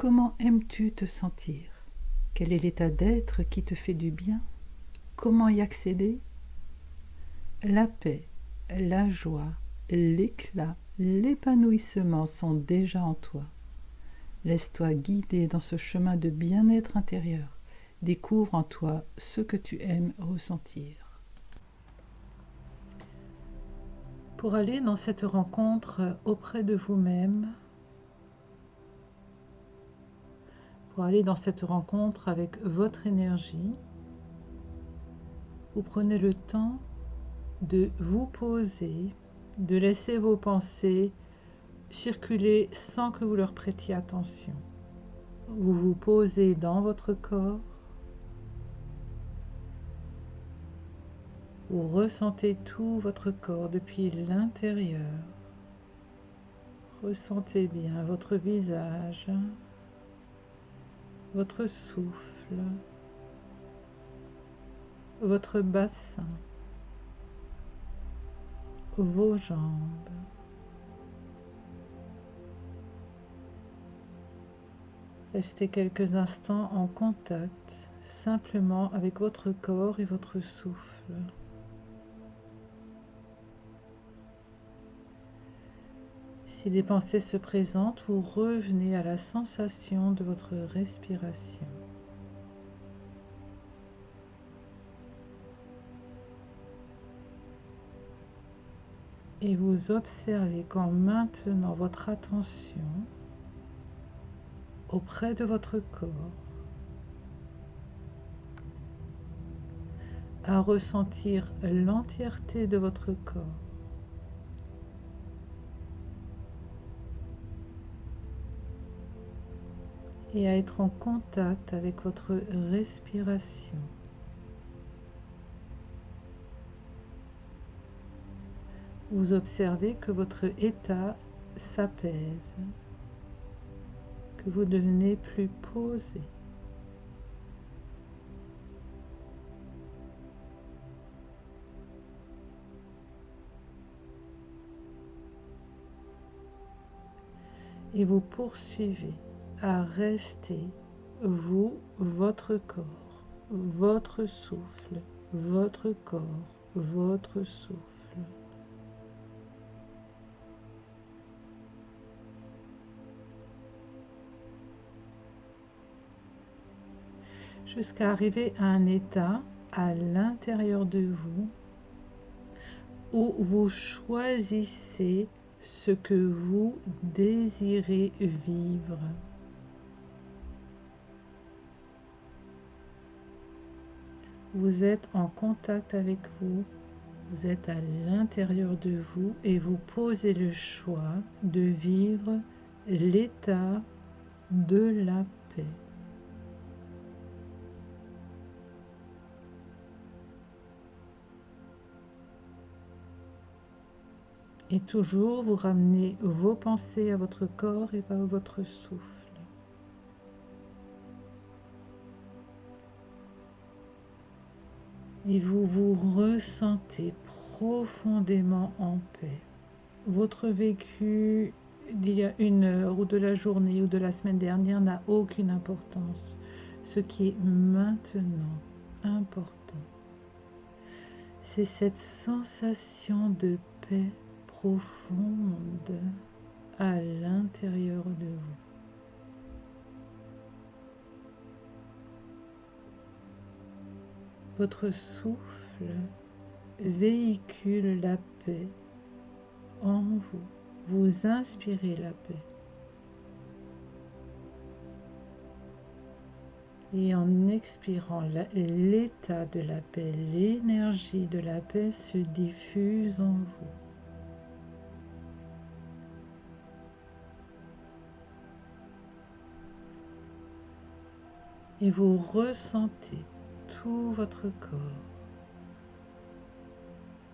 Comment aimes-tu te sentir? Quel est l'état d'être qui te fait du bien? Comment y accéder? La paix, la joie, l'éclat, l'épanouissement sont déjà en toi. Laisse-toi guider dans ce chemin de bien-être intérieur. Découvre en toi ce que tu aimes ressentir. Pour aller dans cette rencontre auprès de vous-même, pour aller dans cette rencontre avec votre énergie, vous prenez le temps de vous poser, de laisser vos pensées circuler sans que vous leur prêtiez attention. Vous vous posez dans votre corps, vous ressentez tout votre corps depuis l'intérieur. Ressentez bien votre visage, votre souffle, votre bassin, vos jambes. Restez quelques instants en contact simplement avec votre corps et votre souffle. Si les pensées se présentent, vous revenez à la sensation de votre respiration. Et vous observez qu'en maintenant votre attention auprès de votre corps, à ressentir l'entièreté de votre corps, et à être en contact avec votre respiration. Vous observez que votre état s'apaise, que vous devenez plus posé. Et vous poursuivez à rester, vous, votre corps, votre souffle, votre corps, votre souffle. Jusqu'à arriver à un état à l'intérieur de vous où vous choisissez ce que vous désirez vivre. Vous êtes en contact avec vous, vous êtes à l'intérieur de vous et vous posez le choix de vivre l'état de la paix. Et toujours, vous ramenez vos pensées à votre corps et à votre souffle. Et vous vous ressentez profondément en paix. Votre vécu d'il y a une heure ou de la journée ou de la semaine dernière n'a aucune importance. Ce qui est maintenant important, c'est cette sensation de paix profonde à l'intérieur de vous. Votre souffle véhicule la paix en vous. Vous inspirez la paix. Et en expirant, l'état de la paix, l'énergie de la paix se diffuse en vous. Et vous ressentez tout votre corps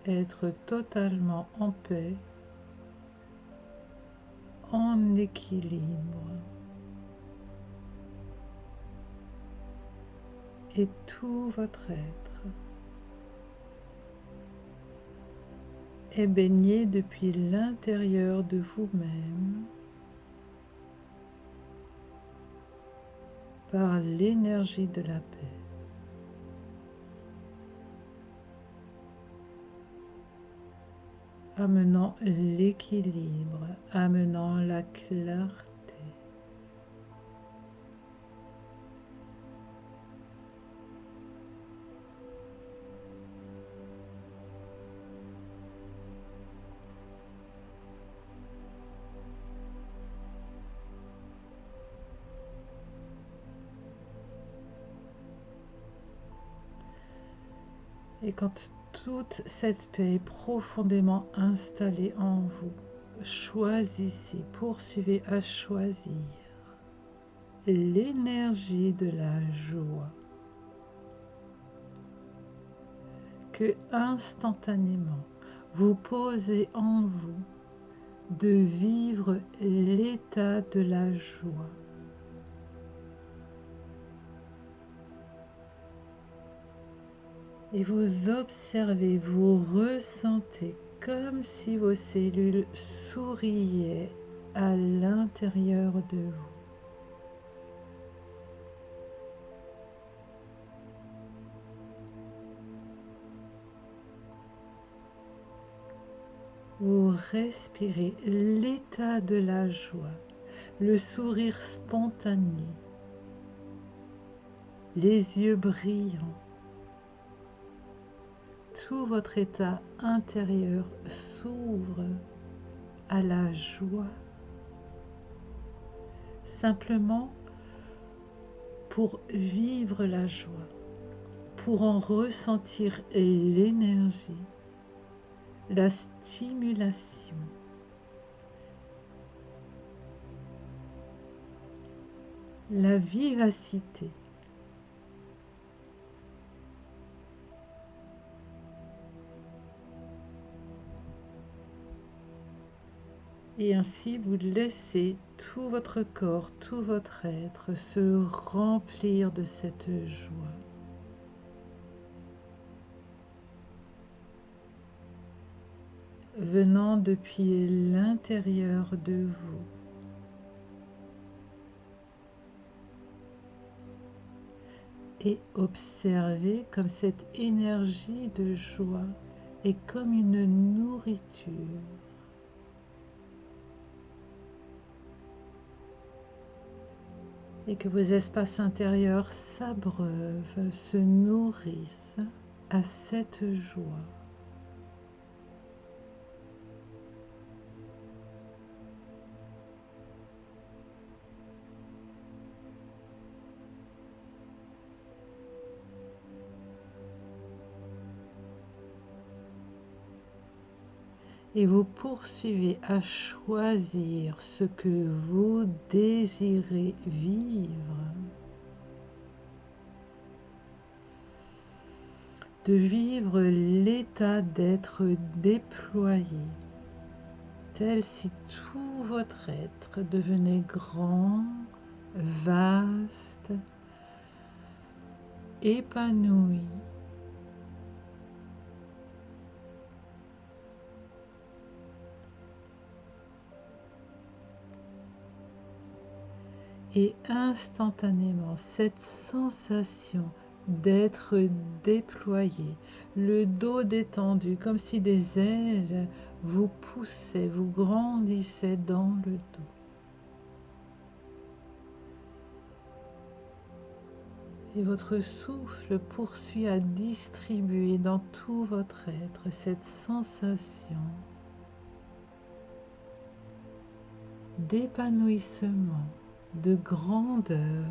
être totalement en paix, en équilibre. Et tout votre être est baigné depuis l'intérieur de vous-même par l'énergie de la paix. Amenant l'équilibre, amenant la clarté. Et quand toute cette paix est profondément installée en vous, choisissez, poursuivez à choisir l'énergie de la joie que instantanément vous posez en vous de vivre l'état de la joie. Et vous observez, vous ressentez comme si vos cellules souriaient à l'intérieur de vous. Vous respirez l'état de la joie, le sourire spontané, les yeux brillants. Tout votre état intérieur s'ouvre à la joie, simplement pour vivre la joie, pour en ressentir l'énergie, la stimulation, la vivacité. Et ainsi, vous laissez tout votre corps, tout votre être se remplir de cette joie. Venant depuis l'intérieur de vous. Et observez comme cette énergie de joie est comme une nourriture. Et que vos espaces intérieurs s'abreuvent, se nourrissent à cette joie. Et vous poursuivez à choisir ce que vous désirez vivre. De vivre l'état d'être déployé, tel si tout votre être devenait grand, vaste, épanoui. Et instantanément, cette sensation d'être déployé, le dos détendu, comme si des ailes vous poussaient, vous grandissaient dans le dos. Et votre souffle poursuit à distribuer dans tout votre être cette sensation d'épanouissement, de grandeur.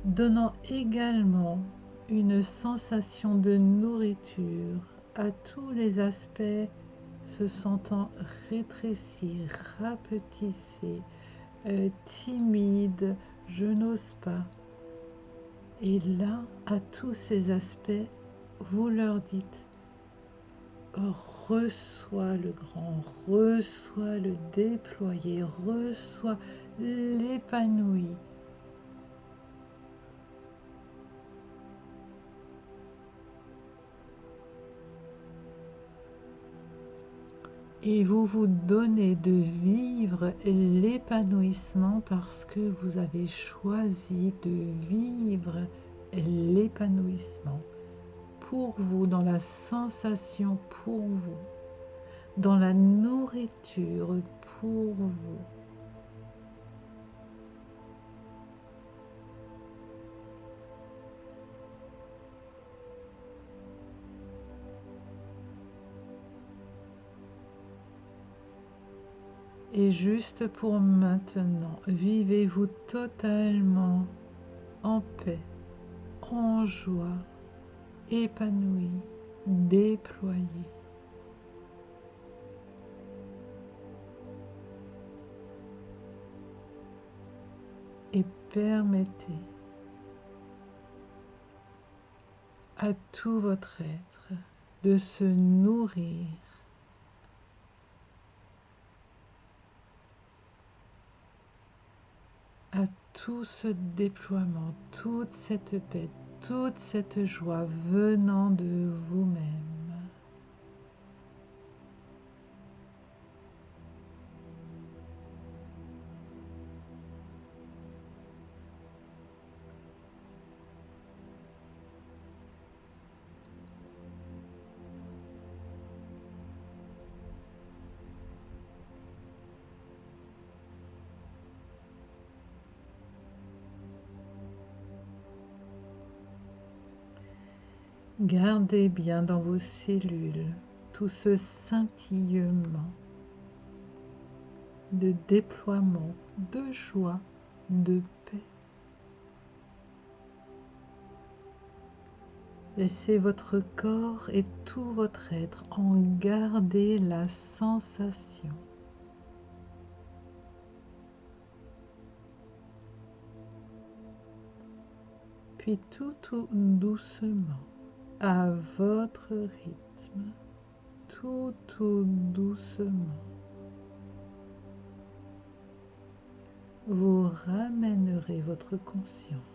Donnant également une sensation de nourriture à tous les aspects, se sentant rétrécis, rapetissés, timides, je n'ose pas. Et là, à tous ces aspects, vous leur dites: reçois le grand, reçois le déployé, reçois l'épanoui. Et vous vous donnez de vivre l'épanouissement parce que vous avez choisi de vivre l'épanouissement pour vous, dans la sensation pour vous, dans la nourriture pour vous. Et juste pour maintenant, vivez-vous totalement en paix, en joie, épanoui, déployé. Et permettez à tout votre être de se nourrir à tout ce déploiement, toute cette paix, toute cette joie venant de vous-même. Gardez bien dans vos cellules tout ce scintillement de déploiement, de joie, de paix. Laissez votre corps et tout votre être en garder la sensation. Puis tout doucement, à votre rythme, tout doucement, vous ramènerez votre conscience